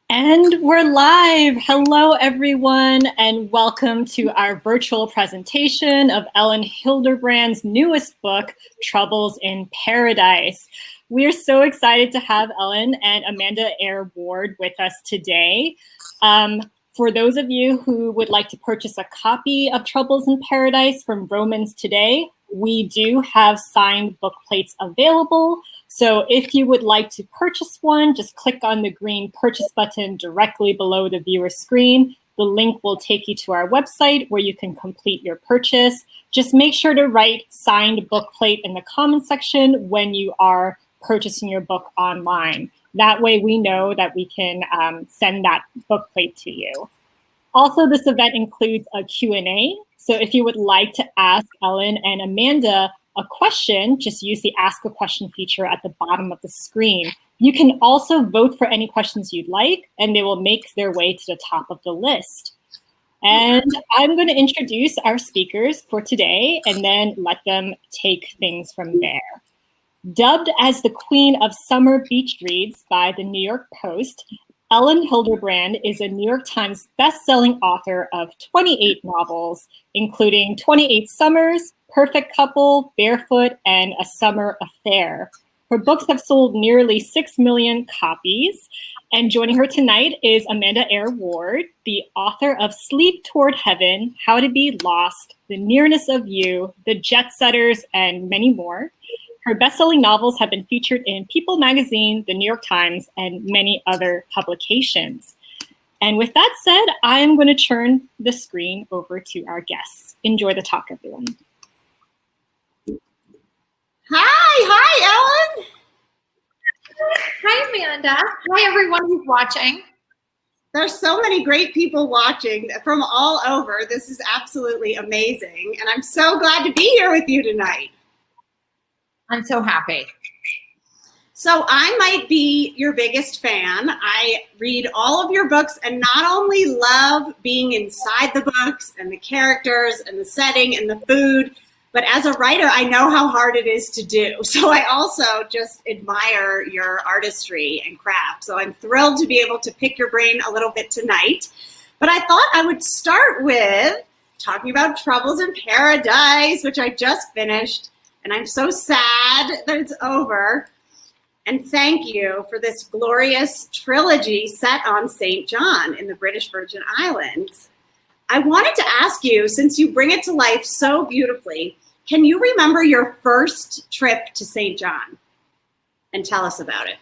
And we're live. Hello, everyone, and welcome to our virtual presentation of Elin Hilderbrand's newest book, Troubles in Paradise. We're so excited to have Elin and Amanda Eyre Ward with us today. For those of you who would like to purchase a copy of Troubles in Paradise from Vroman's today, we do have signed book plates available. So if you would like to purchase one, just click on the green purchase button directly below the viewer screen. The link will take you to our website where you can complete your purchase. Just make sure to write signed book plate in the comments section when you are purchasing your book online. That way we know that we can send that book plate to you. Also, this event includes a Q&A. So if you would like to ask Elin and Amanda a question, just use the Ask a Question feature at the bottom of the screen. You can also vote for any questions you'd like, and they will make their way to the top of the list. And I'm going to introduce our speakers for today and then let them take things from there. Dubbed as the Queen of Summer Beach Reads by the New York Post, Elin Hilderbrand is a New York Times best-selling author of 28 novels, including 28 Summers, Perfect Couple, Barefoot, and A Summer Affair. Her books have sold nearly 6 million copies. And joining her tonight is Amanda Eyre Ward, the author of Sleep Toward Heaven, How to Be Lost, The Nearness of You, The Jet Setters, and many more. Her best-selling novels have been featured in People magazine, the New York Times, and many other publications. And with that said, I am going to turn the screen over to our guests. Enjoy the talk, everyone. Hi, Elin. Hi, Amanda. Hi, everyone who's watching. There's so many great people watching from all over. This is absolutely amazing. And I'm so glad to be here with you tonight. I'm so happy. So I might be your biggest fan. I read all of your books and not only love being inside the books and the characters and the setting and the food, but as a writer, I know how hard it is to do. So I also just admire your artistry and craft. So I'm thrilled to be able to pick your brain a little bit tonight. But I thought I would start with talking about Troubles in Paradise, which I just finished. And I'm so sad that it's over. And thank you for this glorious trilogy set on St. John in the British Virgin Islands. I wanted to ask you, since you bring it to life so beautifully, can you remember your first trip to St. John? And tell us about it.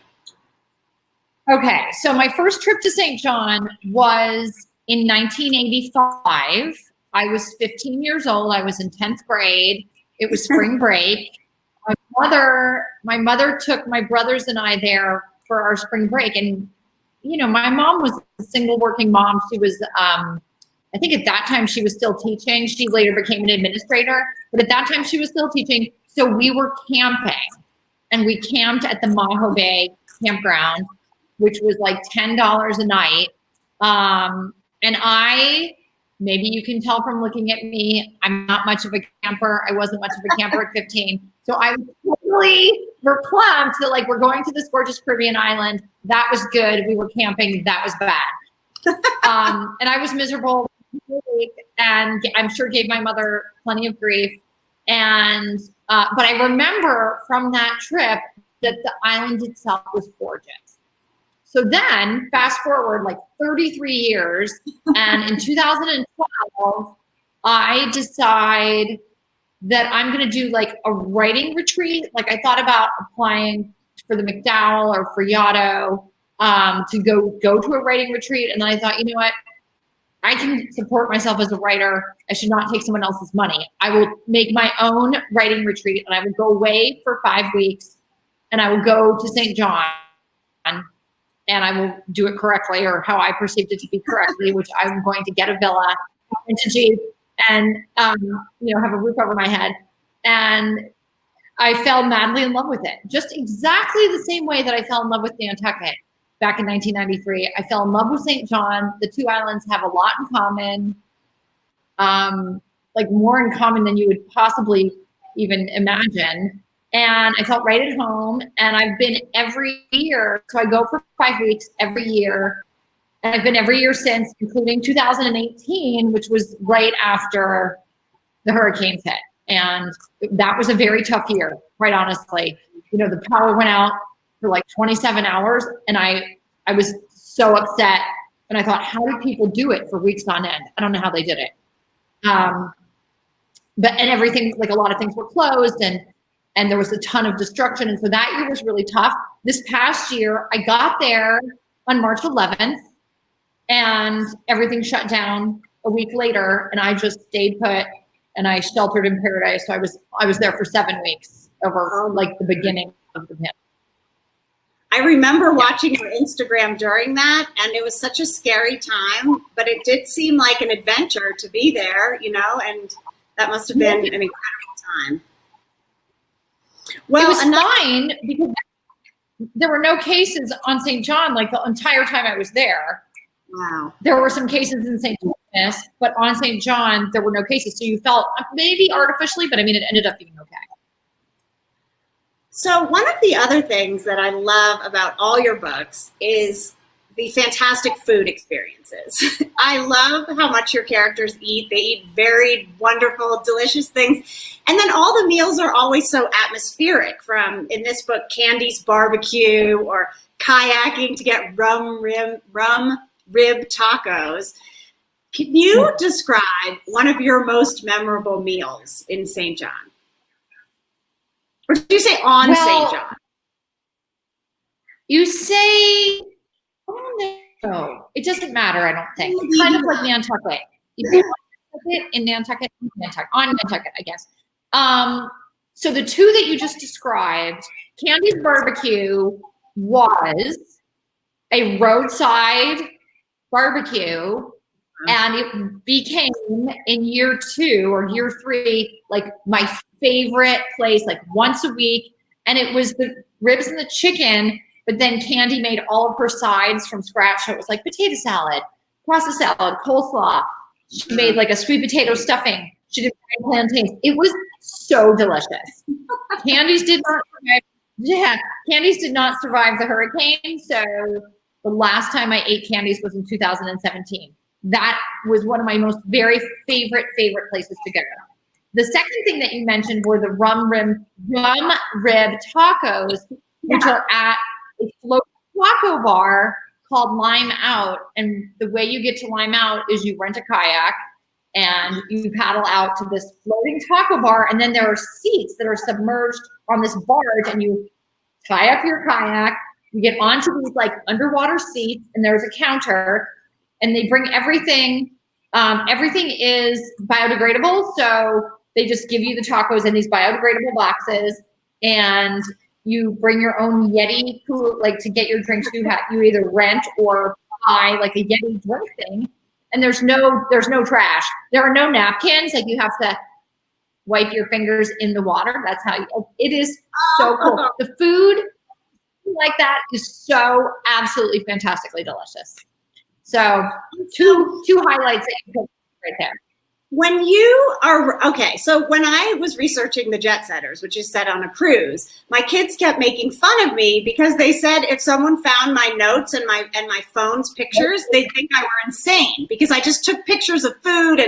Okay, so my first trip to St. John was in 1985. I was 15 years old. I was in 10th grade. It was spring break. My mother took my brothers and I there for our spring break. And, you know, my mom was a single working mom. She was, I think at that time she was still teaching. She later became an administrator, but at that time she was still teaching. So we were camping, and we camped at the Maho Bay campground, which was like $10 a night. And maybe you can tell from looking at me, I'm not much of a camper. I wasn't much of a camper at 15. So I was totally verklempt that, like, we're going to this gorgeous Caribbean island. That was good. We were camping. That was bad. And I was miserable, and I'm sure gave my mother plenty of grief. And but I remember from that trip that the island itself was gorgeous. So then, fast forward like 33 years, and in 2012, I decide that I'm going to do like a writing retreat. Like, I thought about applying for the MacDowell or for Yaddo to go to a writing retreat, and then I thought, you know what? I can support myself as a writer. I should not take someone else's money. I will make my own writing retreat, and I will go away for 5 weeks, and I will go to St. John. And I will do it correctly, or how I perceived it to be correctly, which I'm going to get a villa, into Jeep, and have a roof over my head. And I fell madly in love with it, just exactly the same way that I fell in love with Nantucket back in 1993. I fell in love with St. John. The two islands have a lot in common, like more in common than you would possibly even imagine. And I felt right at home, and I've been every year. So I go for 5 weeks every year. And I've been every year since, including 2018, which was right after the hurricanes hit. And that was a very tough year, quite honestly. You know, the power went out for like 27 hours, and I was so upset. And I thought, how did people do it for weeks on end? I don't know how they did it. And everything, like a lot of things were closed, and there was a ton of destruction. And so that year was really tough. This past year, I got there on March 11th, and everything shut down a week later, and I just stayed put, and I sheltered in paradise. So I was there for 7 weeks over like the beginning of the pandemic. I remember watching your Instagram during that, and it was such a scary time, but it did seem like an adventure to be there, you know, and that must have been an incredible time. Well, it was fine because there were no cases on St. John like the entire time I was there. Wow. There were some cases in St. Thomas, but on St. John, there were no cases. So you felt maybe artificially, but I mean, it ended up being okay. So one of the other things that I love about all your books is the fantastic food experiences. I love how much your characters eat. They eat varied, wonderful, delicious things. And then all the meals are always so atmospheric, from, in this book, Candy's barbecue, or kayaking to get rum rib tacos. Can you describe one of your most memorable meals in St. John? Or did you say on St. John? You say, no, it doesn't matter, I don't think. It's kind of like Nantucket. In Nantucket, on Nantucket, I guess. So the two that you just described, Candy's barbecue was a roadside barbecue, and it became, in year 2 or year 3, like my favorite place, like once a week. And it was the ribs and the chicken, but then Candy made all of her sides from scratch. So it was like potato salad, pasta salad, coleslaw. She made like a sweet potato stuffing. She did plantains. It was so delicious. Candy's did not survive the hurricane. So the last time I ate Candy's was in 2017. That was one of my most very favorite places to go. The second thing that you mentioned were the rum rib tacos, which are at a floating taco bar called Lime Out. And the way you get to Lime Out is you rent a kayak and you paddle out to this floating taco bar, and then there are seats that are submerged on this barge, and you tie up your kayak, you get onto these like underwater seats, and there's a counter, and they bring everything. Everything is biodegradable, so they just give you the tacos in these biodegradable boxes, and you bring your own Yeti like to get your drinks. You either rent or buy like a Yeti drink thing, and there's no trash. There are no napkins. Like you have to wipe your fingers in the water. That's how it is. So cool. The food like that is so absolutely fantastically delicious. So two highlights that you put right there. When you are, okay, so when I was researching The Jet Setters, which is set on a cruise, my kids kept making fun of me because they said if someone found my notes and my phone's pictures, they'd think I were insane because I just took pictures of food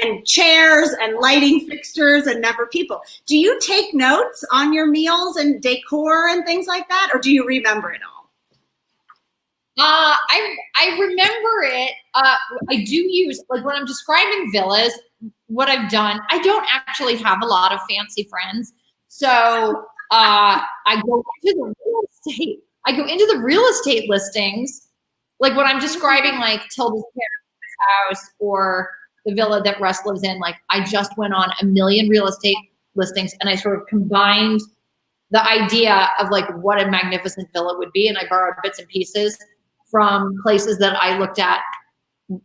and chairs and lighting fixtures and never people. Do you take notes on your meals and decor and things like that, or do you remember it all? I remember it. I do use, like when I'm describing villas, what I've done, I don't actually have a lot of fancy friends. So I go into the real estate listings, like when I'm describing like Tilda's parents' house or the villa that Russ lives in, like I just went on a million real estate listings, and I sort of combined the idea of like what a magnificent villa would be, and I borrowed bits and pieces from places that I looked at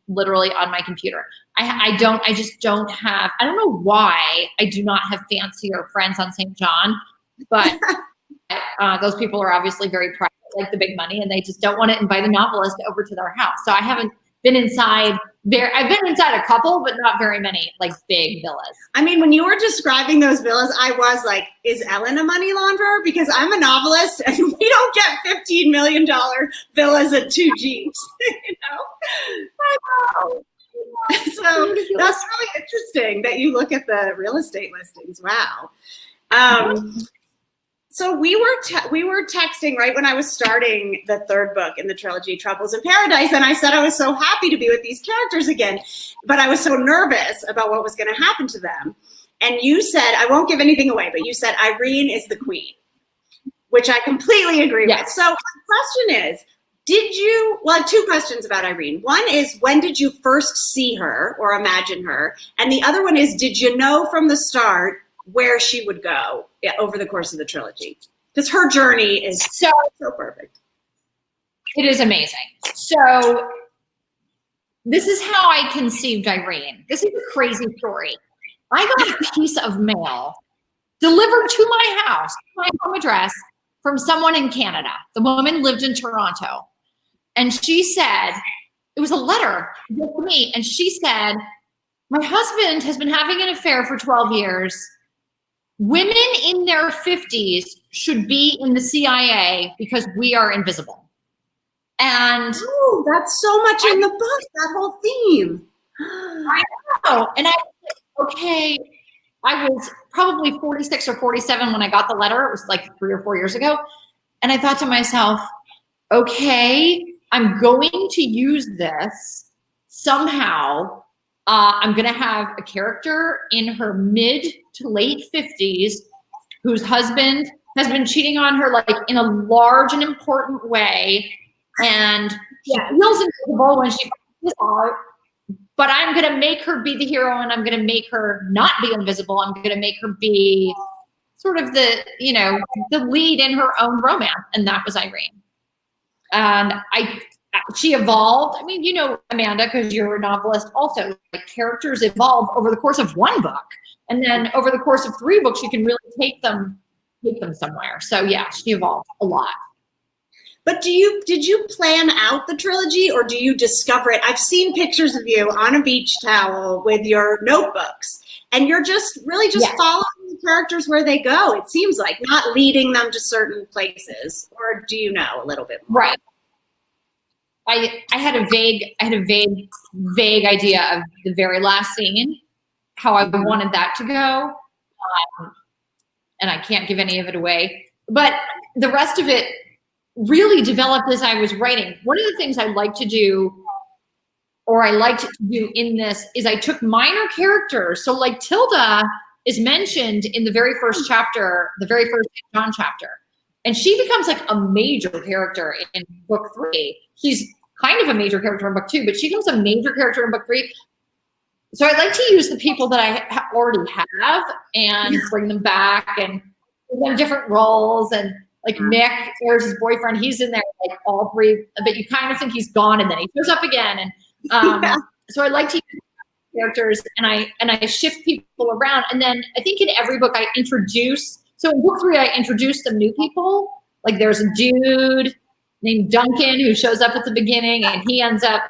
literally on my computer. I just don't have, I don't know why I do not have fancier friends on St. John, but those people are obviously very private, like the big money, and they just don't want to invite a novelist over to their house. So I haven't been inside I've been inside a couple, but not very many like big villas. I mean, when you were describing those villas, I was like, is Ellen a money launderer? Because I'm a novelist and we don't get $15 million villas and 2 Jeeps, you know? I know. So that's really interesting that you look at the real estate listings. Wow. So we were texting right when I was starting the 3rd book in the trilogy, Troubles in Paradise, and I said I was so happy to be with these characters again, but I was so nervous about what was going to happen to them. And you said, I won't give anything away, but you said Irene is the queen, which I completely agree with. So my question is, I have 2 questions about Irene. One is, when did you first see her or imagine her? And the other one is, did you know from the start where she would go over the course of the trilogy? Because her journey is so perfect. It is amazing. So this is how I conceived Irene. This is a crazy story. I got a piece of mail delivered to my house, my home address, from someone in Canada. The woman lived in Toronto. And she said, it was a letter to me, and she said, my husband has been having an affair for 12 years. Women in their 50s should be in the CIA because we are invisible. And that's so much in the book, that whole theme. I know. And I was probably 46 or 47 when I got the letter. It was like 3 or 4 years ago. And I thought to myself, okay, I'm going to use this somehow. I'm going to have a character in her mid to late 50s whose husband has been cheating on her like in a large and important way. And she feels invisible when she finds out. But I'm going to make her be the hero, and I'm going to make her not be invisible. I'm going to make her be sort of the lead in her own romance. And that was Irene. And she evolved. I mean, you know, Amanda, because you're a novelist also, like, characters evolve over the course of 1 book. And then over the course of 3 books, you can really take them somewhere. So yeah, she evolved a lot. But did you plan out the trilogy, or do you discover it? I've seen pictures of you on a beach towel with your notebooks, and you're just following the characters where they go. It seems like, not leading them to certain places. Or do you know a little bit more? Right. I had a vague idea of the very last scene, how I wanted that to go, and I can't give any of it away. But the rest of it really developed as I was writing. One of the things I like to do, or I liked to do in this, is I took minor characters. So like Tilda is mentioned in the very first chapter, the very first John chapter. And she becomes like a major character in book 3. She's kind of a major character in book 2, but she becomes a major character in book 3. So I like to use the people that I already have and bring them back and give them different roles. And like Mick, there's his boyfriend, he's in there like all 3, but you kind of think he's gone and then he shows up again. And so I like to use characters, and I shift people around. And then I think in every book I introduce, so in book 3 I introduce some new people. Like there's a dude named Duncan who shows up at the beginning, and he ends up,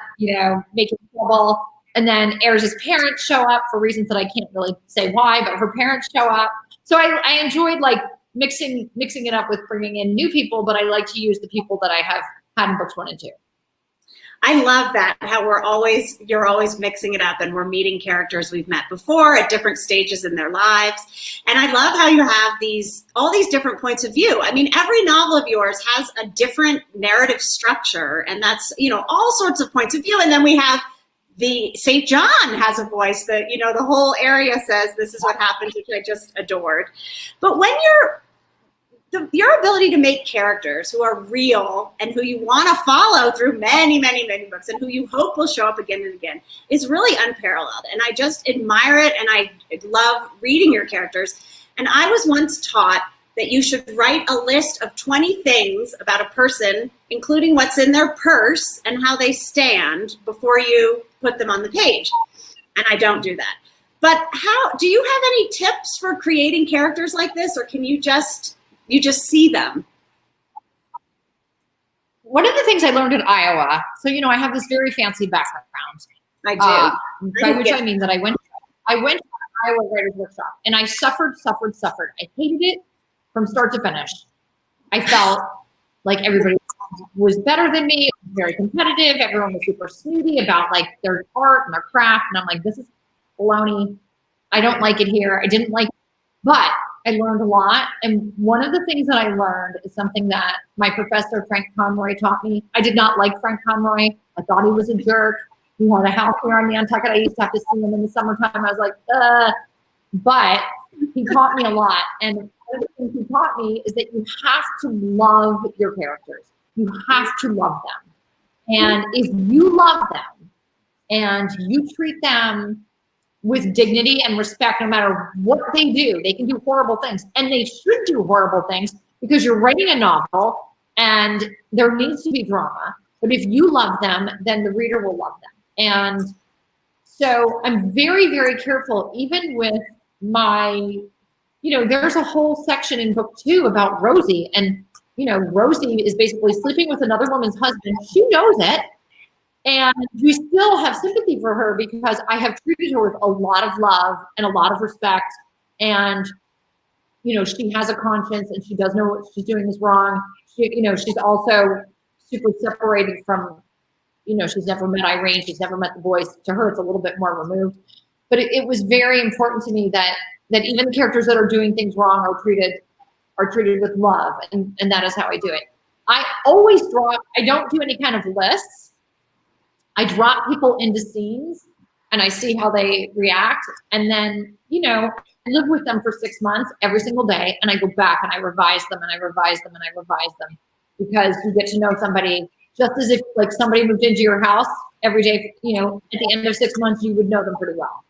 making trouble. And then Eyre's parents show up for reasons that I can't really say why, but her parents show up. So I enjoyed like mixing it up with bringing in new people, but I like to use the people that I have had in books 1 and 2. I love that, how you're always mixing it up, and we're meeting characters we've met before at different stages in their lives. And I love how you have all these different points of view. I mean, every novel of yours has a different narrative structure, and that's, all sorts of points of view. And then we have the St. John has a voice that, the whole area says this is what happened, which I just adored. But when your ability to make characters who are real and who you want to follow through many, many, many books, and who you hope will show up again and again, is really unparalleled. And I just admire it, and I love reading your characters. And I was once taught that you should write a list of 20 things about a person, including what's in their purse and how they stand, before you put them on the page. And I don't do that. But do you have any tips for creating characters like this, or can you just see them? one of the things I learned at Iowa, so, you know, I have this very fancy background. I do. By which I mean that I went to Iowa Writers Workshop, and I suffered. I hated it from start to finish. I felt like everybody was better than me. It was very competitive. Everyone was super snooty about like their art and their craft. And I'm like, this is baloney. I don't like it here. I didn't like it. But I learned a lot. And one of the things that I learned is something that my professor, Frank Conroy, taught me. I did not like Frank Conroy. I thought he was a jerk. He had a house here on Nantucket. I used to have to see him in the summertime. I was like, but he taught me a lot. And one of the things he taught me is that you have to love your characters. You have to love them. And if you love them and you treat them with dignity and respect, no matter what they do, they can do horrible things. And they should do horrible things because you're writing a novel and there needs to be drama. But if you love them, then the reader will love them. And so I'm very, very careful, even with my, you know, there's a whole section in book 2 about Rosie. And, you know, Rosie is basically sleeping with another woman's husband. She knows it. And we still have sympathy for her because I have treated her with a lot of love and a lot of respect. And, you know, she has a conscience and she does know what she's doing is wrong. She, you know, she's also super separated from, you know, she's never met Irene. She's never met the boys. To her, it's a little bit more removed. But it was very important to me that even the characters that are doing things wrong are treated with love. And that is how I do it. I always I don't do any kind of lists. I drop people into scenes and I see how they react. And then, you know, I live with them for 6 months every single day. And I go back and I revise them and I revise them and I revise them because you get to know somebody just as if like somebody moved into your house every day, you know, at the end of 6 months, you would know them pretty well.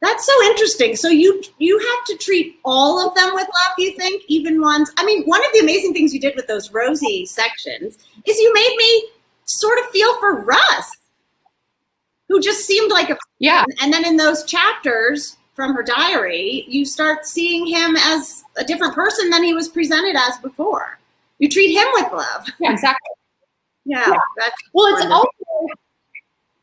That's so interesting. So you have to treat all of them with love, you think, even ones? I mean, one of the amazing things you did with those Rosie sections is you made me sort of feel for Russ, who just seemed like a yeah. And then in those chapters from her diary, you start seeing him as a different person than he was presented as before. You treat him with love. Yeah, exactly. Yeah. That's well, it's also,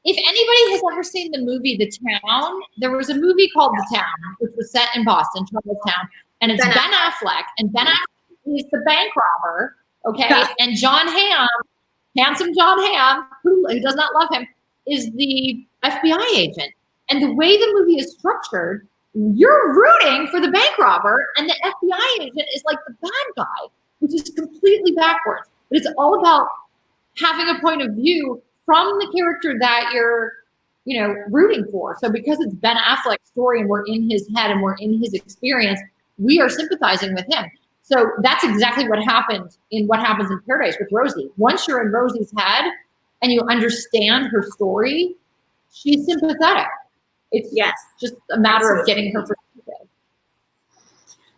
if anybody has ever seen the movie The Town, there was a movie called The Town, which was set in Boston, Charlestown, and it's Ben Affleck, and Ben Affleck is the bank robber, okay? Yeah. And John Hamm, handsome John Hamm, who does not love him, is the FBI agent. And the way the movie is structured, you're rooting for the bank robber, and the FBI agent is like the bad guy, which is completely backwards. But it's all about having a point of view from the character that you're, you know, rooting for. So because it's Ben Affleck's story and we're in his head and we're in his experience, we are sympathizing with him. So that's exactly what happens in Paradise with Rosie. Once you're in Rosie's head and you understand her story, she's sympathetic. It's just a matter of getting her perspective.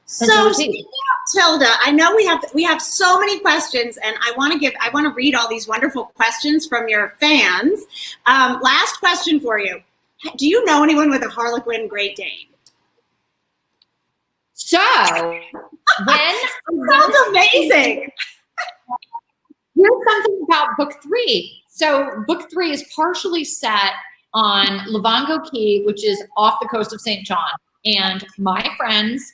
So speaking of Tilda, I know we have so many questions, and I want to read all these wonderful questions from your fans. Last question for you: do you know anyone with a Harlequin Great Dane? So sounds amazing. Here's something about book 3. So book 3 is partially set on Livongo Key, which is off the coast of St. John, and my friends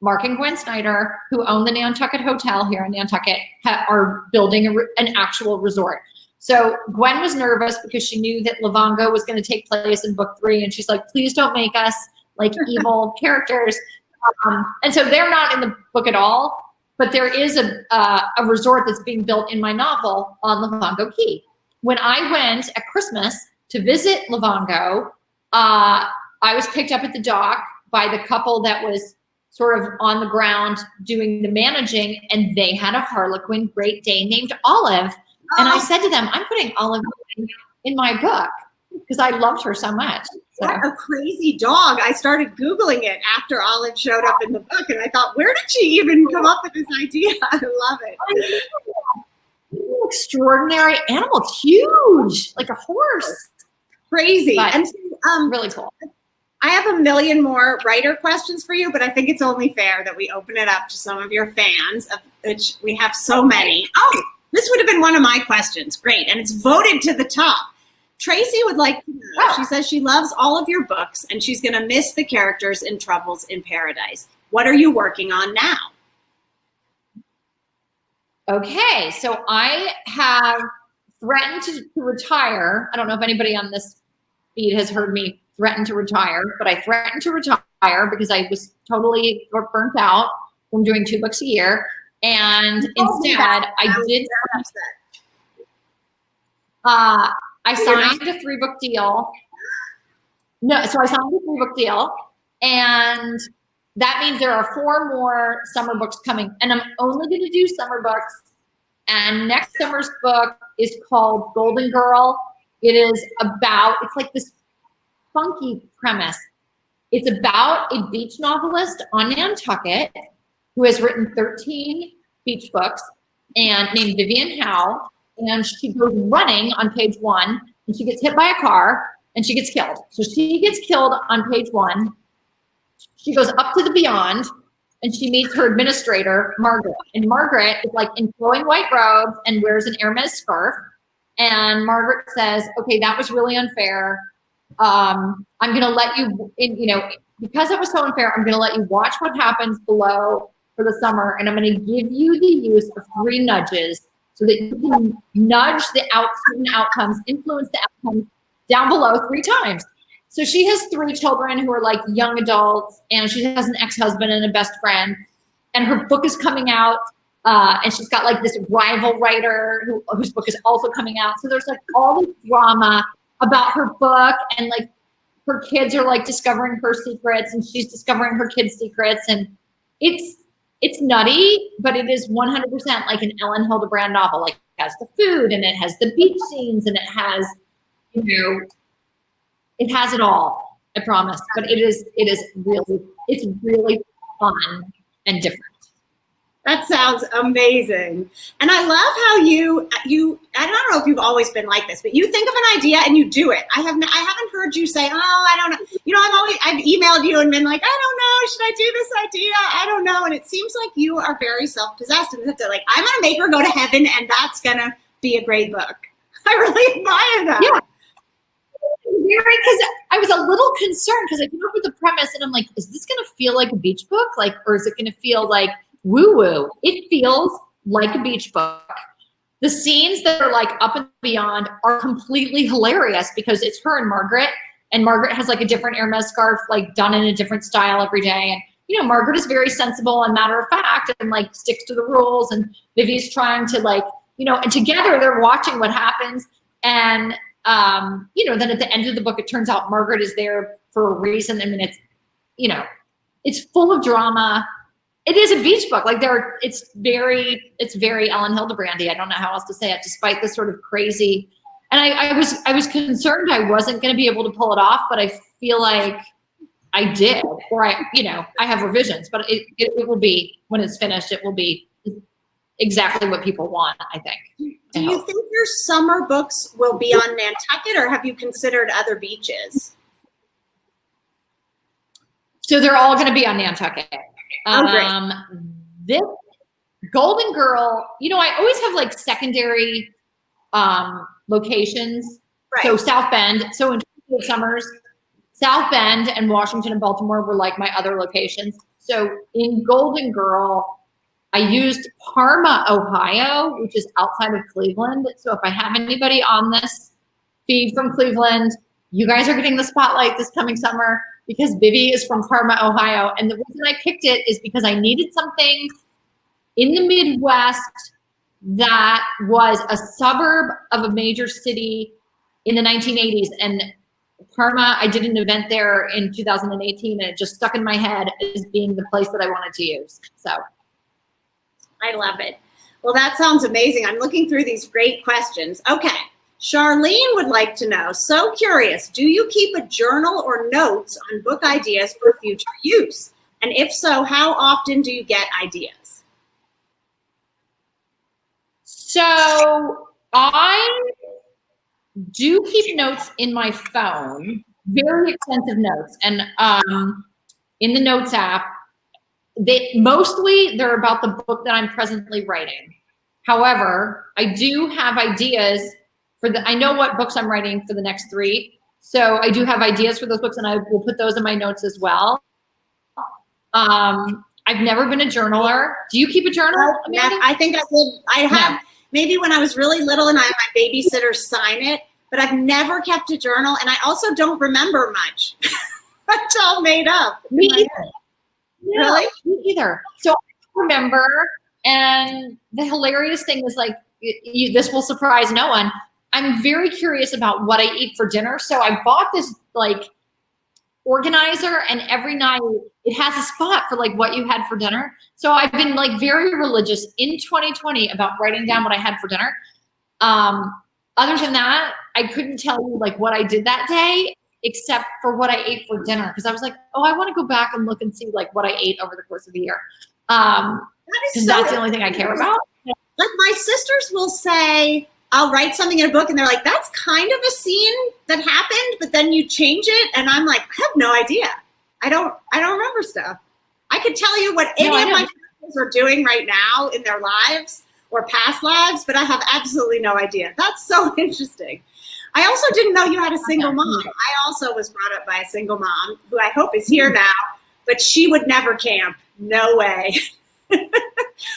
Mark and Gwen Snyder, who own the Nantucket Hotel here in Nantucket, are building an actual resort. So Gwen was nervous because she knew that Livongo was going to take place in book 3. And she's like, please don't make us like evil characters. And so they're not in the book at all, but there is a resort that's being built in my novel on Livongo Key. When I went at Christmas to visit Livongo, I was picked up at the dock by the couple that was sort of on the ground doing the managing, and they had a Harlequin Great Dane named Olive. And I said to them, I'm putting Olive in my book because I loved her so much. So. What a crazy dog. I started Googling it after Olive showed up in the book, and I thought, where did she even come up with this idea? I love it. Extraordinary animal. It's huge, like a horse. Crazy. But and really cool. I have a million more writer questions for you, but I think it's only fair that we open it up to some of your fans, of which we have so many. Oh, This would have been one of my questions. Great. And it's voted to the top. Tracy would like to know, she says she loves all of your books and she's going to miss the characters in Troubles in Paradise. What are you working on now? Okay, so I have threatened to retire. I don't know if anybody on this feed has heard me threaten to retire, but I threatened to retire because I was totally burnt out from doing 2 books a year. And instead, I did. I signed a 3-book deal. No, so I signed a 3-book deal, and that means there are 4 more summer books coming, and I'm only going to do summer books. And next summer's book is called Golden Girl. It is about, it's like this funky premise. It's about a beach novelist on Nantucket who has written 13 beach books and named Vivian Howe. And she goes running on page 1 and she gets hit by a car and she gets killed. So she gets killed on page 1. She goes up to the beyond and she meets her administrator, Margaret. And Margaret is like in flowing white robes and wears an Hermes scarf. And Margaret says, okay, that was really unfair. I'm going to let you, because it was so unfair, I'm going to let you watch what happens below for the summer. And I'm going to give you the use of 3 nudges so that you can nudge the certain outcomes, influence the outcomes down below 3 times. So she has 3 children who are like young adults, and she has an ex-husband and a best friend. And her book is coming out, and she's got like this rival writer whose book is also coming out. So there's like all this drama about her book, and like her kids are like discovering her secrets, and she's discovering her kids' secrets, and it's nutty, but it is 100% like an Elin Hilderbrand novel. Like it has the food, and it has the beach scenes, and it has, it has it all. I promise. But it's really fun and different. That sounds amazing. And I love how you, I don't know if you've always been like this, but you think of an idea and you do it. I haven't heard you say, oh, I don't know. I've emailed you and been like, I don't know, should I do this idea? I don't know. And it seems like you are very self-possessed and that like, I'm going to make her go to heaven and that's going to be a great book. I really admire that. Yeah. Because I was a little concerned because I came up with the premise and I'm like, is this going to feel like a beach book? Like, or is it going to feel like woo-woo? It feels like a beach book. The scenes that are like up and beyond are completely hilarious because it's her and Margaret has like a different Hermes scarf, like done in a different style every day. And, Margaret is very sensible and matter of fact and like sticks to the rules. And Vivi's trying to like, and together they're watching what happens. And, then at the end of the book, it turns out Margaret is there for a reason. I mean, it's full of drama. It is a beach book. Like it's very Elin Hildebrand-y. I don't know how else to say it, despite this sort of crazy. And I was concerned I wasn't going to be able to pull it off, but I feel like I did. Or I have revisions, but it will be, when it's finished, it will be exactly what people want, I think. Do you think your summer books will be on Nantucket, or have you considered other beaches? So they're all going to be on Nantucket. This Golden Girl, I always have like secondary locations. Right. So South Bend. So in summers, South Bend and Washington and Baltimore were like my other locations. So in Golden Girl, I used Parma, Ohio, which is outside of Cleveland. So if I have anybody on this feed from Cleveland, you guys are getting the spotlight this coming summer because Vivi is from Parma, Ohio. And the reason I picked it is because I needed something in the Midwest that was a suburb of a major city in the 1980s. And Parma, I did an event there in 2018, and it just stuck in my head as being the place that I wanted to use. So I love it. Well, that sounds amazing. I'm looking through these great questions. Okay. Charlene would like to know, so curious, do you keep a journal or notes on book ideas for future use? And if so, how often do you get ideas? So I do keep notes in my phone, very extensive notes. And in the notes app, they're about the book that I'm presently writing. However, I do have ideas I know what books I'm writing for the next 3. So I do have ideas for those books, and I will put those in my notes as well. I've never been a journaler. Do you keep a journal? I think I would. I have maybe when I was really little and I had my babysitter sign it, but I've never kept a journal, and I also don't remember much. It's all made up. Me either. Really? Me either. So I remember, and the hilarious thing is like, this will surprise no one. I'm very curious about what I eat for dinner. So I bought this like organizer, and every night it has a spot for like what you had for dinner. So I've been like very religious in 2020 about writing down what I had for dinner. Other than that, I couldn't tell you like what I did that day, except for what I ate for dinner. Because I was like, oh, I want to go back and look and see like what I ate over the course of the year. Because that's the only thing I care about. Like my sisters will say, I'll write something in a book and they're like, that's kind of a scene that happened, but then you change it. And I'm like, I have no idea. I don't remember stuff. I could tell you what any of my characters are doing right now in their lives or past lives, but I have absolutely no idea. That's so interesting. I also didn't know you had a single mom. I also was brought up by a single mom who I hope is here now, but she would never camp. No way.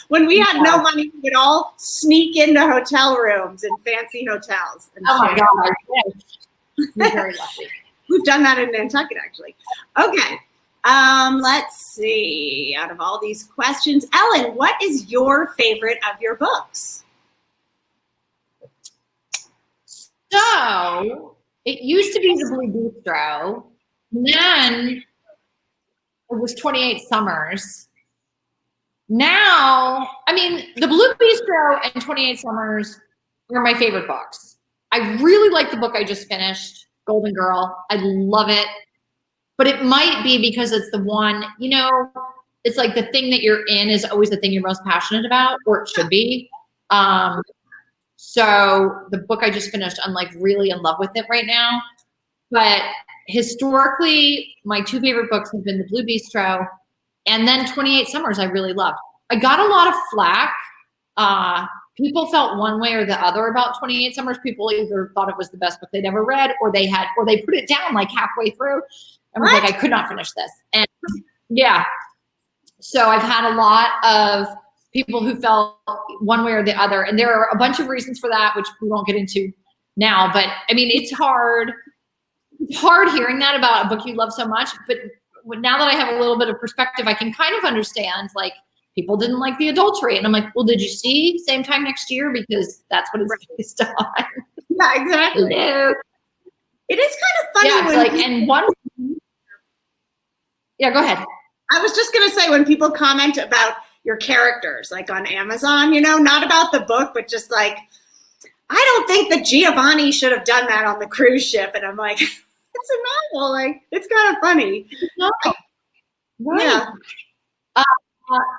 When we had no money, we would all sneak into hotel rooms in fancy hotels. And oh my God. You're very lucky. We've done that in Nantucket, actually. Okay. Let's see. Out of all these questions, Ellen, what is your favorite of your books? So it used to be the Blue Bistro. Then it was 28 Summers. Now, I mean, the Blue Bistro and 28 Summers are my favorite books. I really like the book I just finished, Golden Girl. I love it. But it might be because it's the one, you know, it's like the thing that you're in is always the thing you're most passionate about, or it should be. So the book I just finished, I'm like really in love with it right now. But historically, my 2 favorite books have been the Blue Bistro and then 28 Summers I really loved. I got a lot of flack. People felt one way or the other about 28 Summers. People either thought it was the best book they'd ever read, or they put it down like halfway through. I was like, I could not finish this. And yeah, so I've had a lot of people who felt one way or the other. And there are a bunch of reasons for that, which we won't get into now. But I mean, it's hard hearing that about a book you love so much. But now that I have a little bit of perspective, I can kind of understand, like, people didn't like the adultery. And I'm like, well, did you see Same Time Next Year? Because that's what it's based on. Yeah, exactly. Hello. It is kind of funny. Yeah, when like, and one. Yeah, go ahead. I was just going to say, when people comment about your characters, like on Amazon, you know, not about the book, but just like, I don't think that Giovanni should have done that on the cruise ship. And I'm like, it's a novel. Like, it's kind of funny. Right. Yeah.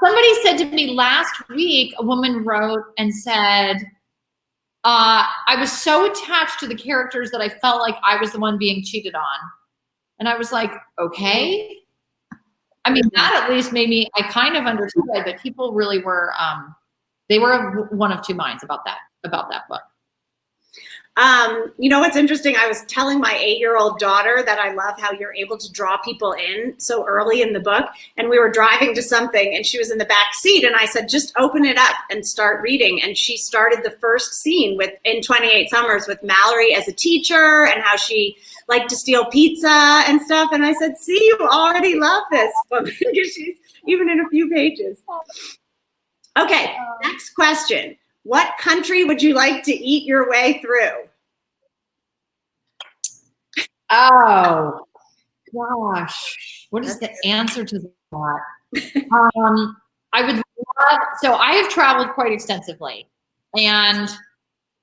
Somebody said to me last week, a woman wrote and said, I was so attached to the characters that I felt like I was the one being cheated on. And I was like, okay. I mean, that at least made me, I kind of understood it, but people really were, they were one of two minds about that book. You know what's interesting? I was telling my 8-year-old daughter that I love how you're able to draw people in so early in the book. And we were driving to something and she was in the back seat and I said, just open it up and start reading. And she started the first scene in 28 Summers with Mallory as a teacher and how she liked to steal pizza and stuff. And I said, see, you already love this book. She's even in a few pages. Okay, next question. What country would you like to eat your way through? Oh, gosh. What is the answer to that? I would love, so I have traveled quite extensively. And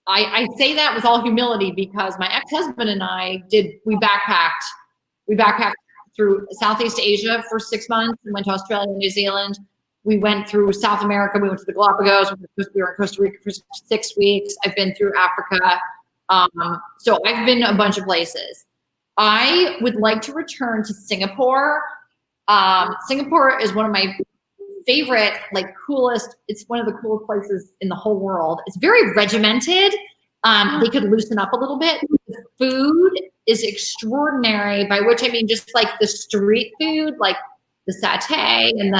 I say that with all humility because my ex-husband and I we backpacked through Southeast Asia for 6 months and went to Australia and New Zealand. We went through South America. We went to the Galapagos. We were in Costa Rica for 6 weeks. I've been through Africa. So I've been a bunch of places. I would like to return to Singapore. Singapore is one of my favorite, like coolest, it's one of the coolest places in the whole world. It's very regimented. They could loosen up a little bit. The food is extraordinary, by which I mean just like the street food, like the satay and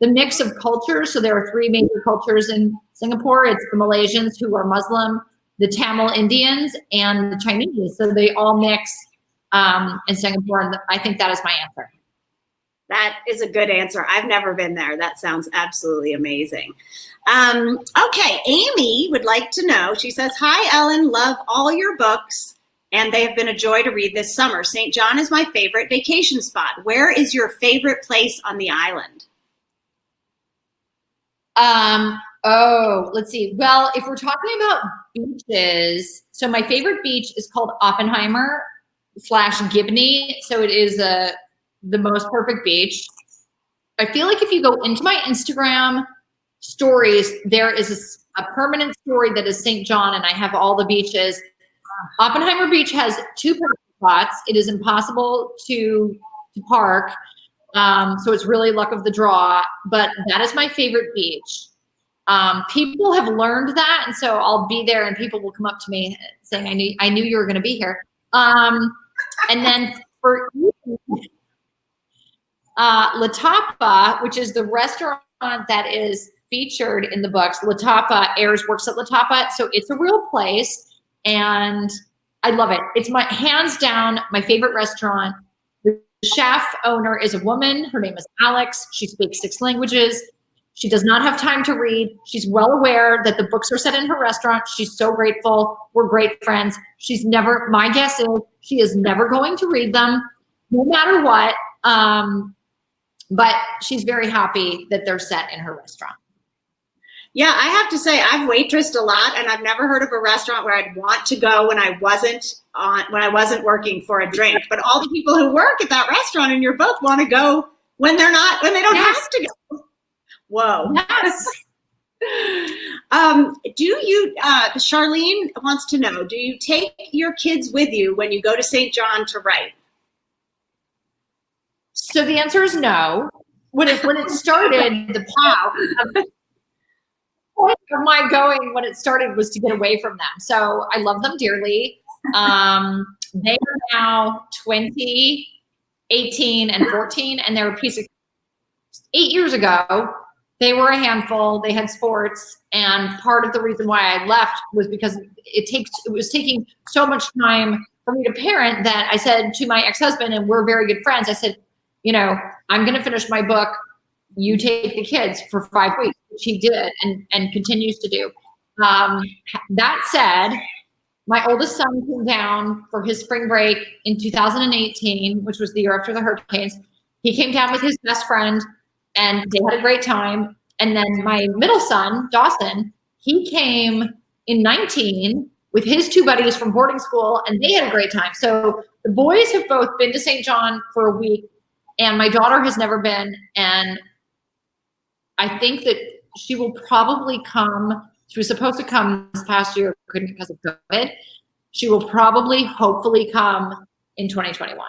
the mix of cultures. So there are 3 major cultures in Singapore. It's the Malaysians who are Muslim, the Tamil Indians, and the Chinese. So they all mix in Singapore. And I think that is my answer. That is a good answer. I've never been there. That sounds absolutely amazing. Okay, Amy would like to know, she says, hi, Ellen, love all your books, and they have been a joy to read this summer. St. John is my favorite vacation spot. Where is your favorite place on the island? Let's see. Well, if we're talking about beaches, so my favorite beach is called Oppenheimer/Gibney. So it is the most perfect beach. I feel like if you go into my Instagram stories, there is a permanent story that is St. John, and I have all the beaches. Oppenheimer Beach has 2 parking spots. It is impossible to park. So it's really luck of the draw, but that is my favorite beach. People have learned that, and so I'll be there and people will come up to me saying, I knew you were going to be here. And then for La Tapa, which is the restaurant that is featured in the books. La Tapa, Ayres works at La Tapa, so it's a real place, and I love it. It's my hands down my favorite restaurant. The chef owner is a woman. Her name is Alex. She speaks 6 languages. She does not have time to read. She's well aware that the books are set in her restaurant. She's so grateful. We're great friends. My guess is she is never going to read them, no matter what. But she's very happy that they're set in her restaurant. Yeah, I have to say I've waitressed a lot, and I've never heard of a restaurant where I'd want to go when I wasn't working for a drink. But all the people who work at that restaurant in your book want to go when they don't have to go. Whoa. Yes. Charlene wants to know, do you take your kids with you when you go to St. John to write? So the answer is no. When it started, the point of my going when it started was to get away from them. So I love them dearly. They are now 20, 18, and 14, and they're a piece of 8 years ago. They were a handful. They had sports, and part of the reason why I left was because it was taking so much time for me to parent that I said to my ex-husband, and we're very good friends, I said, I'm going to finish my book. You take the kids for 5 weeks, which he did and continues to do. That said, my oldest son came down for his spring break in 2018, which was the year after the hurricanes. He came down with his best friend, and they had a great time. And then my middle son, Dawson, he came in 19 with his 2 buddies from boarding school, and they had a great time. So the boys have both been to St. John for a week, and my daughter has never been. And I think that she will probably come. She was supposed to come this past year, couldn't because of COVID. She will probably, hopefully come in 2021.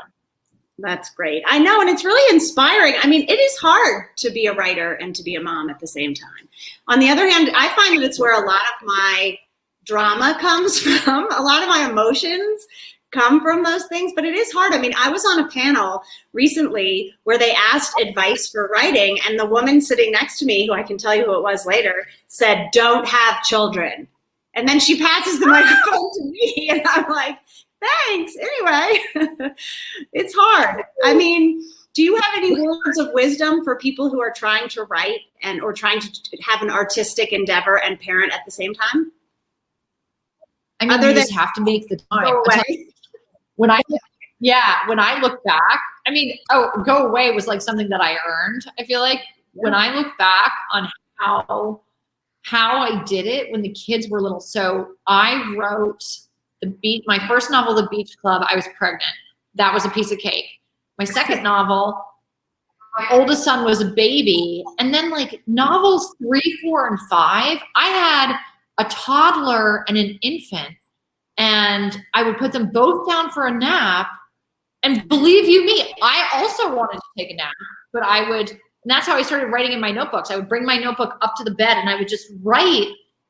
That's great. I know, and it's really inspiring. I mean, it is hard to be a writer and to be a mom at the same time. On the other hand, I find that it's where a lot of my drama comes from. A lot of my emotions come from those things, but it is hard. I mean, I was on a panel recently where they asked advice for writing, and the woman sitting next to me, who I can tell you who it was later, said, "Don't have children." And then she passes the microphone to me, and I'm like, thanks. Anyway, it's hard. I mean, do you have any words of wisdom for people who are trying to write or trying to have an artistic endeavor and parent at the same time? I mean, you just have to make the time. When I look back, I mean, go away was like something that I earned. I feel like when I look back on how I did it when the kids were little. So I wrote my first novel, The Beach Club, I was pregnant. That was a piece of cake. My second novel, my oldest son was a baby. And then like novels 3, 4, and 5, I had a toddler and an infant. And I would put them both down for a nap. And believe you me, I also wanted to take a nap, but And that's how I started writing in my notebooks. I would bring my notebook up to the bed and I would just write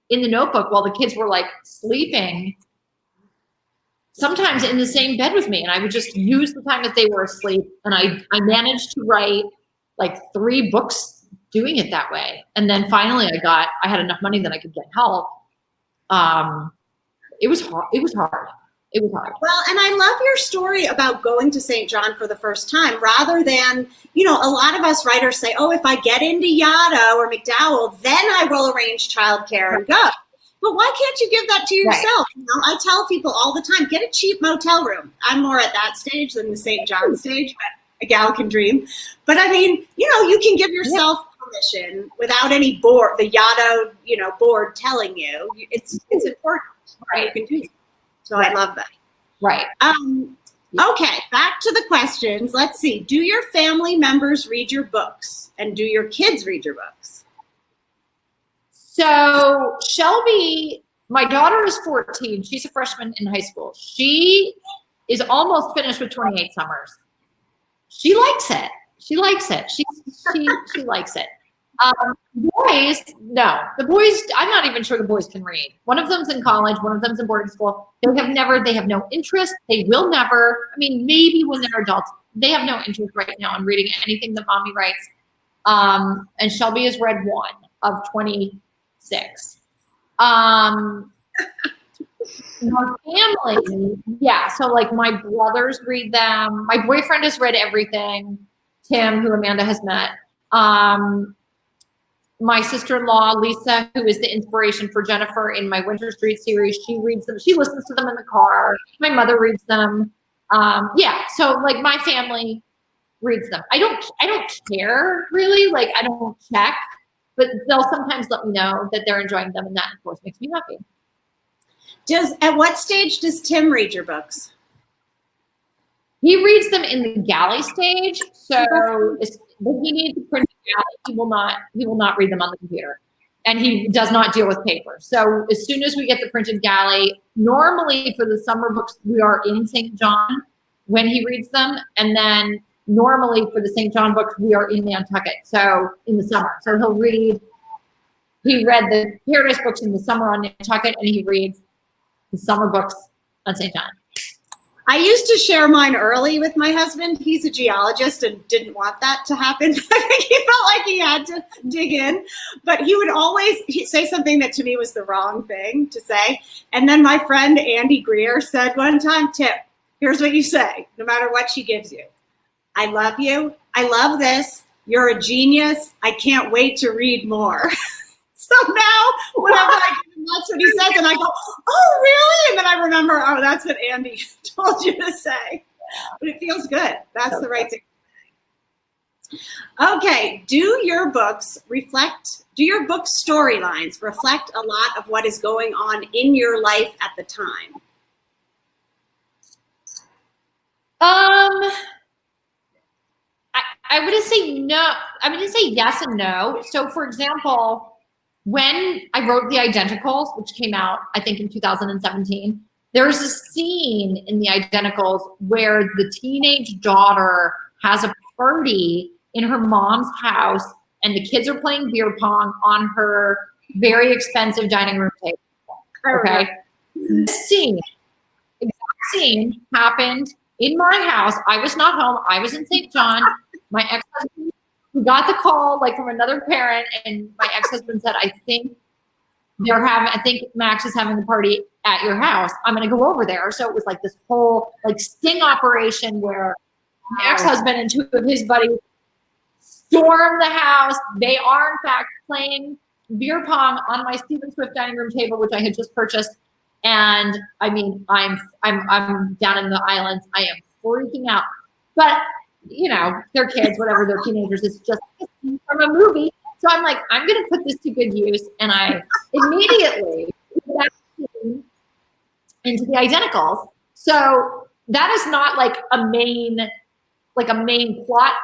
in the notebook while the kids were like sleeping, sometimes in the same bed with me. And I would just use the time that they were asleep. And I managed to write like 3 books doing it that way. And then finally I had enough money that I could get help. It was hard. It was hard. Well, and I love your story about going to St. John for the first time, rather than, you know, a lot of us writers say, oh, if I get into Yaddo or McDowell, then I will arrange childcare and go. But why can't you give that to yourself? Right. You know, I tell people all the time, get a cheap motel room. I'm more at that stage than the St. John stage, but a gal can dream. But I mean, you know, you can give yourself permission without any board, the Yaddo, you know, board telling you. It's important. Right. You can do it. So I love that. Right. Okay, back to the questions. Let's see. Do your family members read your books? And do your kids read your books? So Shelby, my daughter is 14. She's a freshman in high school. She is almost finished with 28 Summers. She likes it. She likes it. She likes it. Boys, no. The boys, I'm not even sure the boys can read. One of them's in college, one of them's in boarding school. They have no interest. They will never, I mean, maybe when they're adults, they have no interest right now in reading anything that mommy writes. And Shelby has read 1 of 26. My family, yeah. So like my brothers read them. My boyfriend has read everything. Tim, who Amanda has met. My sister-in-law, Lisa, who is the inspiration for Jennifer in my Winter Street series, she reads them. She listens to them in the car. My mother reads them. Yeah, so like my family reads them. I don't care really. Like I don't check, but they'll sometimes let me know that they're enjoying them, and that of course makes me happy. At what stage does Tim read your books? He reads them in the galley stage. So he needs to print a galley. He will not read them on the computer. And he does not deal with paper. So as soon as we get the printed galley, normally for the summer books, we are in St. John when he reads them. And then normally for the St. John books, we are in Nantucket. So in the summer. So he read the Paradise books in the summer on Nantucket, and he reads the summer books on St. John. I used to share mine early with my husband. He's a geologist and didn't want that to happen. I think he felt like he had to dig in, but he would always say something that to me was the wrong thing to say. And then my friend Andy Greer said one time, Tip, here's what you say, no matter what she gives you. I love you. I love this. You're a genius. I can't wait to read more. So now, whenever I give him, that's what he says, and I go, oh, really? And then I remember, oh, that's what Andy told you to say. But it feels good. That's the right thing to say. Okay, do your book storylines reflect a lot of what is going on in your life at the time? I would say no. I'm going to say yes and no. So, for example, when I wrote The Identicals, which came out, I think, in 2017, there's a scene in The Identicals where the teenage daughter has a party in her mom's house, and the kids are playing beer pong on her very expensive dining room table. Okay? This exact scene happened in my house. I was not home. I was in St. John. My ex-husband, we got the call like from another parent, and my ex-husband said, I think Max is having a party at your house. I'm going to go over there. So it was like this whole like sting operation where my ex-husband and 2 of his buddies stormed the house. They are in fact playing beer pong on my Stephen Swift dining room table, which I had just purchased. And I mean, I'm down in the islands. I am freaking out, but you know, they're kids, whatever, they're teenagers. It's just from a movie. So I'm like, I'm going to put this to good use. And I immediately put that scene into The Identicals. So that is not like a main plot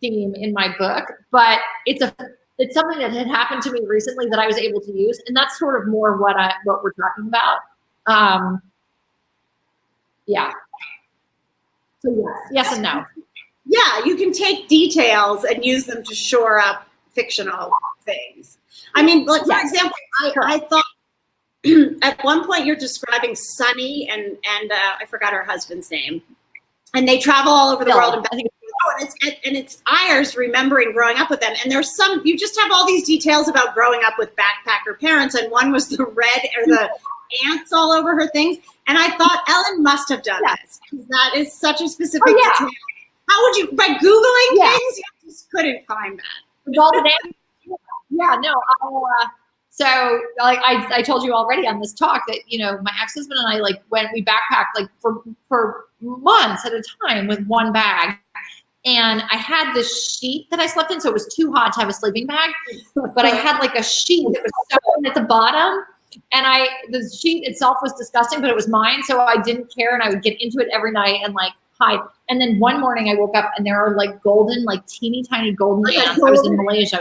theme in my book, but it's something that had happened to me recently that I was able to use. And that's sort of more what we're talking about. Yeah. So yes and no. Yeah, you can take details and use them to shore up fictional things. I mean, like, for example, I thought at one point you're describing Sunny and I forgot her husband's name, and they travel all over the world. And it's Eyre's remembering growing up with them. And there's you just have all these details about growing up with backpacker parents. And one was the red or the ants all over her things. And I thought Ellen must have done this, because that is such a specific detail. How would you, by Googling things, you just couldn't find that. With all the names. Yeah, no. So like I told you already on this talk that, you know, my ex-husband and I we backpacked like for months at a time with one bag. And I had this sheet that I slept in, so it was too hot to have a sleeping bag. But I had like a sheet that was sewn at the bottom, and the sheet itself was disgusting, but it was mine, so I didn't care, and I would get into it every night and like hide. And then one morning I woke up and there are like golden, like teeny tiny golden ants. I was in Malaysia. I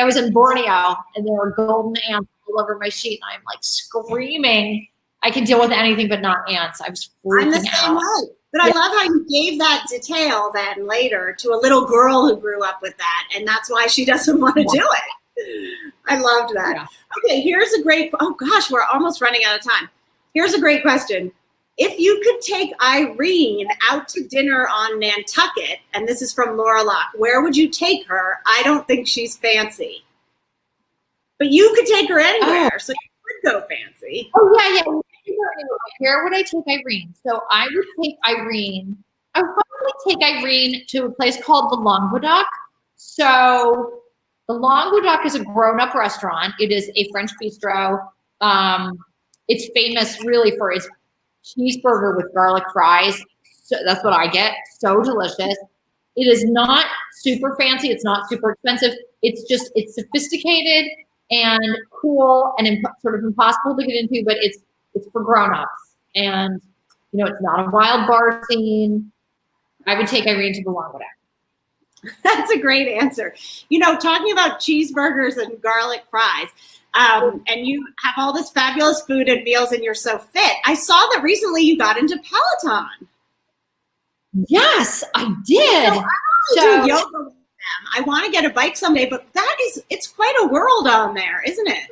was in Borneo, and there were golden ants all over my sheet, and I'm like screaming. I can deal with anything but not ants. I was freaking out. I'm the same way. But I love how you gave that detail then later to a little girl who grew up with that, and that's why she doesn't want to do it. I loved that. Yeah. Okay, here's a great, oh gosh, we're almost running out of time. Here's a great question. If you could take Irene out to dinner on Nantucket, and this is from Laura Locke, where would you take her? I don't think she's fancy. But you could take her anywhere, so you could go fancy. Oh, yeah. Where would I take Irene? So I would take Irene. I would probably take Irene to a place called the Languedoc. So the Languedoc is a grown-up restaurant. It is a French bistro. It's famous really for its cheeseburger with garlic fries. So that's what I get. So delicious. It is not super fancy. It's not super expensive. It's sophisticated and cool and sort of impossible to get into, but it's for grown-ups, and you know, it's not a wild bar scene. I would take Irene to the Languedoc. That's a great answer. You know, talking about cheeseburgers and garlic fries, and you have all this fabulous food and meals, and you're so fit. I saw that recently you got into Peloton. Yes, I did. So I do yoga with them. I want to get a bike someday, but it's quite a world on there, isn't it?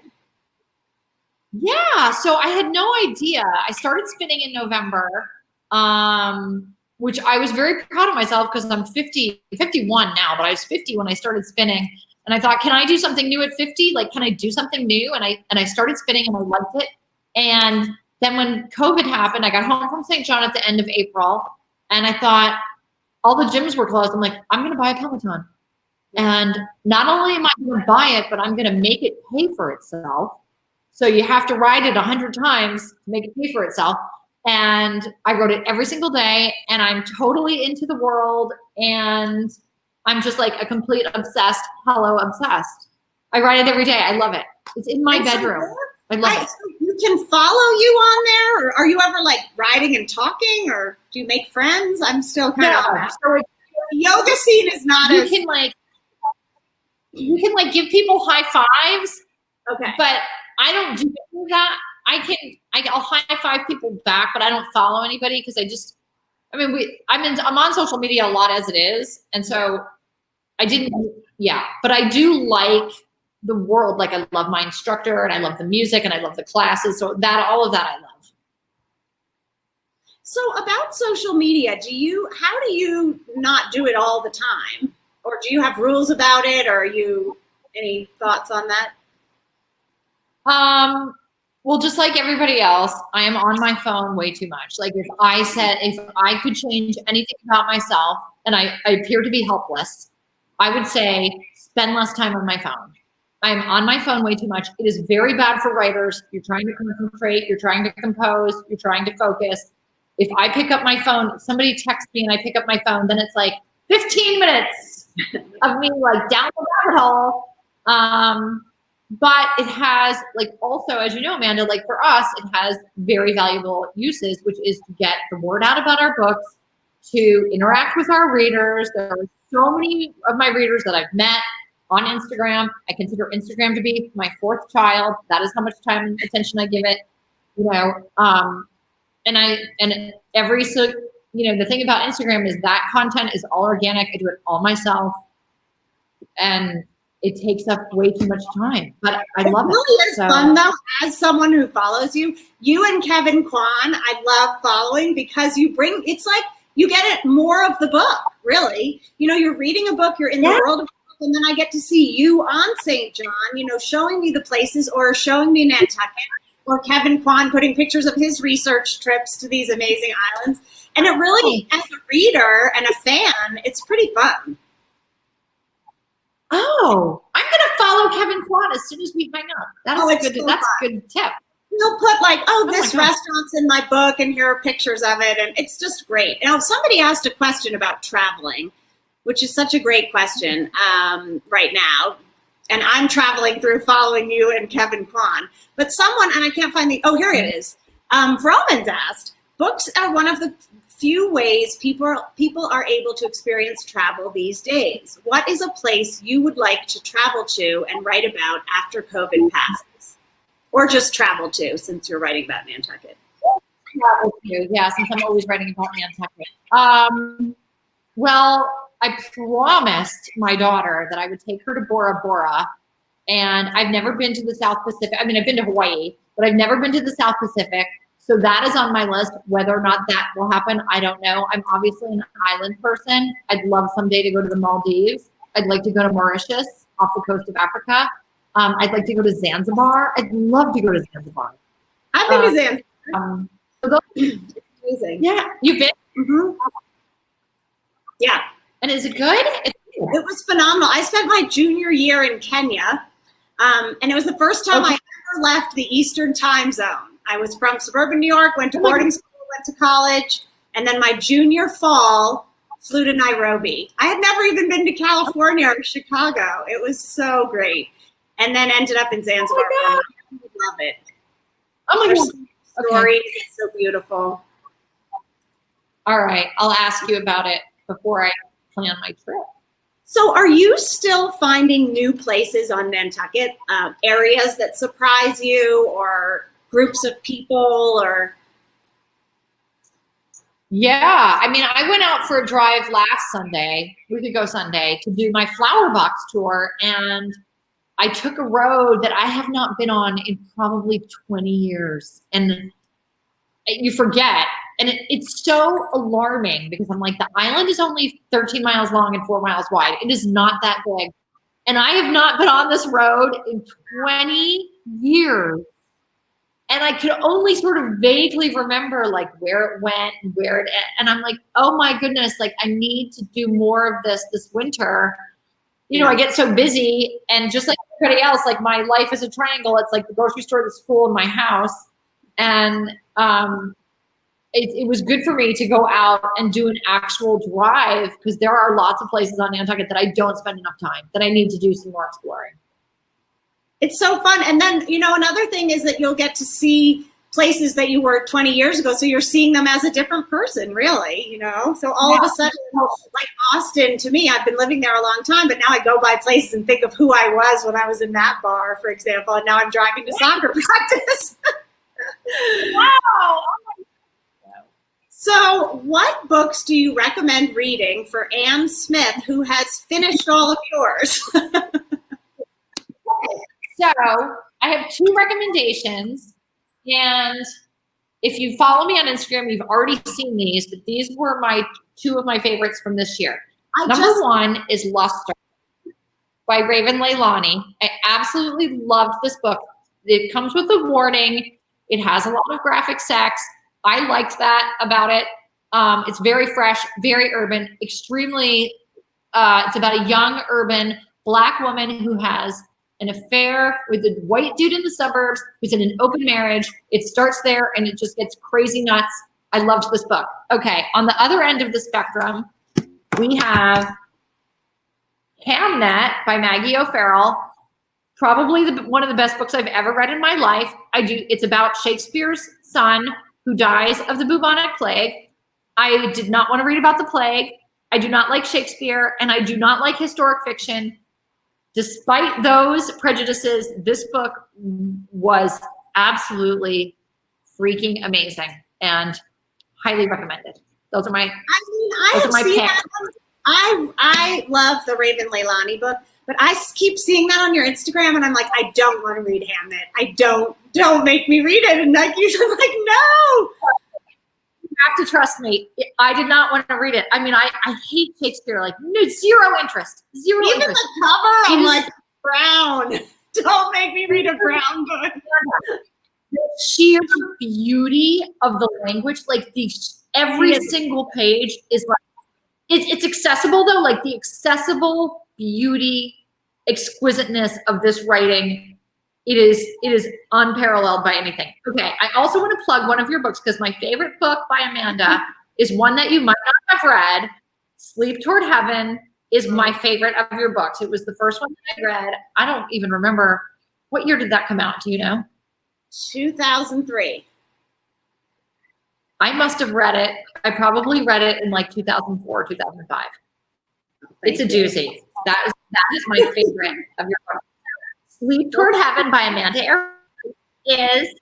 Yeah, so I had no idea. I started spinning in November, which I was very proud of myself because I'm 51 now, but I was 50 when I started spinning. And I thought, can I do something new at 50? Like, can I do something new? And I started spinning and I liked it. And then when COVID happened, I got home from St. John at the end of April, and I thought all the gyms were closed. I'm like, I'm going to buy a Peloton. And not only am I going to buy it, but I'm going to make it pay for itself. So you have to ride it 100 times to make it pay for itself. And I rode it every single day, and I'm totally into the world, and I'm just like a complete obsessed, obsessed. I ride it every day. I love it. It's in my bedroom. I love it. You can follow you on there, or are you ever like riding and talking, or do you make friends? I'm still kind of on that. So the yoga scene is not you can give people high fives. Okay. But I don't do that. I'll high five people back, but I don't follow anybody because I'm on social media a lot as it is. And so but I do like the world. Like, I love my instructor, and I love the music, and I love the classes. So all of that I love. So about social media, how do you not do it all the time? Or do you have rules about it? Or any thoughts on that? Well, just like everybody else, I am on my phone way too much. Like, if I could change anything about myself, and I appear to be helpless, I would say spend less time on my phone. I'm on my phone way too much. It is very bad for writers. You're trying to concentrate, you're trying to compose, you're trying to focus. If I pick up my phone, somebody texts me and I pick up my phone, then it's like 15 minutes of me like down the rabbit hole. But it has, like, also, as you know, Amanda, like for us, it has very valuable uses, which is to get the word out about our books, to interact with our readers. There are so many of my readers that I've met on Instagram. I consider Instagram to be my fourth child. That is how much time and attention I give it. You know, and every the thing about Instagram is that content is all organic. I do it all myself. And it takes up way too much time, but I love it. It really is fun though, as someone who follows you and Kevin Kwan, I love following because it's like you get it more of the book, really. You're reading a book, you're in the world of the book, and then I get to see you on St. John, showing me the places or showing me Nantucket, or Kevin Kwan putting pictures of his research trips to these amazing islands. And it really, as a reader and a fan, it's pretty fun. Oh, I'm going to follow Kevin Kwan as soon as we hang up. That's a good tip. He'll put this restaurant's in my book and here are pictures of it. And it's just great. Somebody asked a question about traveling, which is such a great question right now. And I'm traveling through following you and Kevin Kwan. But someone, and I can't find here it is. Vroman's asked, books are one of the few ways people are able to experience travel these days. What is a place you would like to travel to and write about after COVID passes? Or just travel to, since you're writing about Nantucket. Travel to, yeah, since I'm always writing about Nantucket. Well, I promised my daughter that I would take her to Bora Bora, and I've never been to the South Pacific. I mean, I've been to Hawaii, but I've never been to the South Pacific. So that is on my list. Whether or not that will happen, I don't know. I'm obviously an island person. I'd love someday to go to the Maldives. I'd like to go to Mauritius off the coast of Africa. I'd like to go to Zanzibar. I'd love to go to Zanzibar. I've been to Zanzibar. It's amazing. Yeah, you've been? Mm-hmm. Yeah. And is it good? It was phenomenal. I spent my junior year in Kenya, and it was the first time I ever left the Eastern time zone. I was from suburban New York, went to boarding school, went to college, and then my junior fall flew to Nairobi. I had never even been to California or Chicago. It was so great. And then ended up in Zanzibar. I love it. Oh my God. Stories. It's so beautiful. All right. I'll ask you about it before I plan my trip. So are you still finding new places on Nantucket, areas that surprise you or groups of people or? Yeah. I mean, I went out for a drive last Sunday, we could go Sunday, to do my flower box tour. And I took a road that I have not been on in probably 20 years. And you forget. And it's so alarming because I'm like, the island is only 13 miles long and 4 miles wide. It is not that big. And I have not been on this road in 20 years. And I could only sort of vaguely remember like where it went and and I'm like, oh my goodness, like I need to do more of this winter. I get so busy, and just like everybody else, like my life is a triangle. It's like the grocery store, the school, and my house. And it was good for me to go out and do an actual drive, because there are lots of places on Nantucket that I don't spend enough time, that I need to do some more exploring. It's so fun. And then, another thing is that you'll get to see places that you were 20 years ago. So you're seeing them as a different person, really, So all of a sudden, like Austin, to me, I've been living there a long time, but now I go by places and think of who I was when I was in that bar, for example. And now I'm driving to soccer practice. Wow. So what books do you recommend reading for Anne Smith, who has finished all of yours? So I have 2 recommendations, and if you follow me on Instagram, you've already seen these, but these were 2 of my favorites from this year. Number 1 is Luster by Raven Leilani. I absolutely loved this book. It comes with a warning. It has a lot of graphic sex. I liked that about it. It's very fresh, very urban, extremely, it's about a young urban Black woman who has an affair with a white dude in the suburbs who's in an open marriage. It starts there and it just gets crazy nuts. I loved this book. Okay, on the other end of the spectrum, we have Hamnet by Maggie O'Farrell. Probably one of the best books I've ever read in my life. It's about Shakespeare's son who dies of the bubonic plague. I did not want to read about the plague. I do not like Shakespeare, and I do not like historic fiction. Despite those prejudices, this book was absolutely freaking amazing and highly recommended. Those are my. I mean, I have seen that one. I love the Raven Leilani book, but I keep seeing that on your Instagram, and I'm like, I don't want to read Hamnet. I don't make me read it. And like, you're like, no. You have to trust me. I did not want to read it. I mean, I hate Shakespeare. Like, no, zero interest. Zero Even interest. the cover, I'm like, brown. Don't make me read a brown book. The sheer beauty of the language, like every single page is like, it's accessible though, like the accessible beauty, exquisiteness of this writing, it is unparalleled by anything. Okay, I also want to plug one of your books because my favorite book by Amanda is one that you might not have read. Sleep Toward Heaven is my favorite of your books. It was the first one that I read. I don't even remember, what year did that come out? Do you know? 2003. I must have read it. I probably read it in like 2004, 2005. It's a doozy. That is my favorite of your book. Sleep Toward Heaven by Amanda Eyre is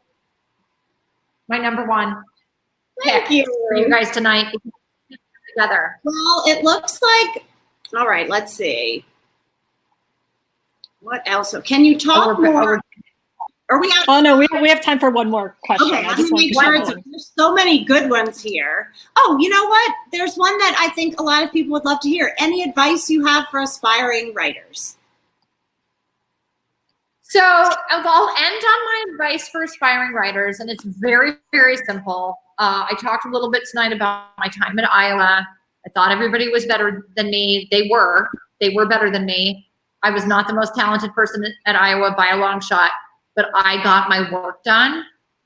my number one pick for you guys tonight together. Well, it looks like, all right, let's see. What else? Can you talk more? Are we out? Oh no, we have time for one more question. Okay, there's so many good ones here. Oh, you know what? There's one that I think a lot of people would love to hear. Any advice you have for aspiring writers? So I'll end on my advice for aspiring writers, and it's very, very simple. I talked a little bit tonight about my time at Iowa. I thought everybody was better than me. They were better than me. I was not the most talented person at Iowa by a long shot. But I got my work done.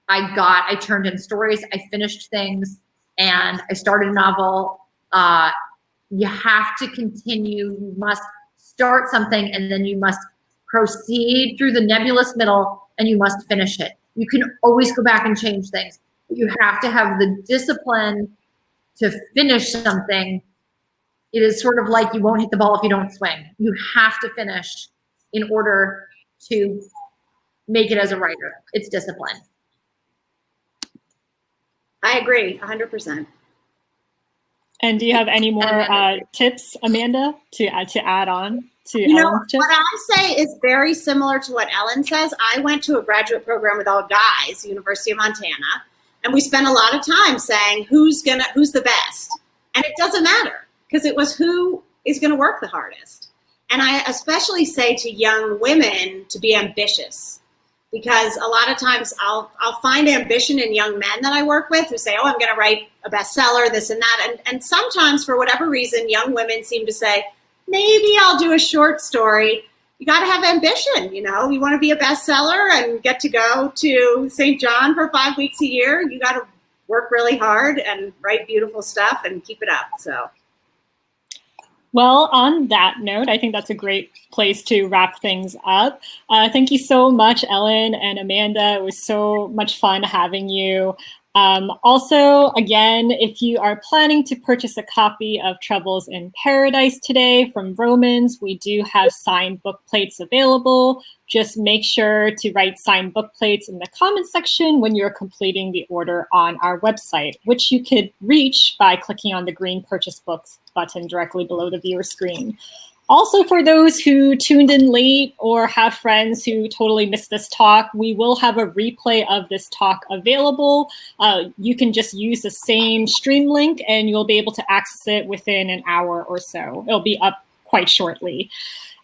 I turned in stories, I finished things, and I started a novel. You have to continue. You must start something, and then you must proceed through the nebulous middle, and you must finish it. You can always go back and change things. But you have to have the discipline to finish something. It is sort of like you won't hit the ball if you don't swing. You have to finish in order to make it as a writer. It's discipline. I agree 100%. And do you have any more tips, Amanda, to add on to Ellen's tips? What I say is very similar to what Ellen says. I went to a graduate program with all guys, University of Montana, and we spent a lot of time saying who's the best. And it doesn't matter because it was who is going to work the hardest. And I especially say to young women to be ambitious. Because a lot of times I'll find ambition in young men that I work with who say, oh, I'm going to write a bestseller, this and that. And sometimes, for whatever reason, young women seem to say, maybe I'll do a short story. You got to have ambition, you know. You want to be a bestseller and get to go to St. John for 5 weeks a year. You got to work really hard and write beautiful stuff and keep it up. So. Well, on that note, I think that's a great place to wrap things up. Thank you so much, Ellen and Amanda. It was so much fun having you. Also, again, if you are planning to purchase a copy of Troubles in Paradise today from Vroman's, we do have signed book plates available. Just make sure to write signed book plates in the comment section when you're completing the order on our website, which you could reach by clicking on the green Purchase Books button directly below the viewer screen. Also, for those who tuned in late or have friends who totally missed this talk, we will have a replay of this talk available. You can just use the same stream link and you'll be able to access it within an hour or so. It'll be up quite shortly.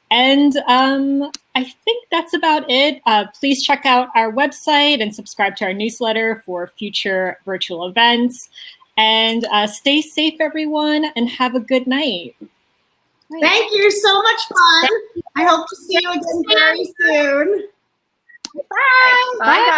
And I think that's about it. Please check out our website and subscribe to our newsletter for future virtual events. And stay safe, everyone, and have a good night. Thank you. So much fun. I hope to see you again very soon. Bye. Bye.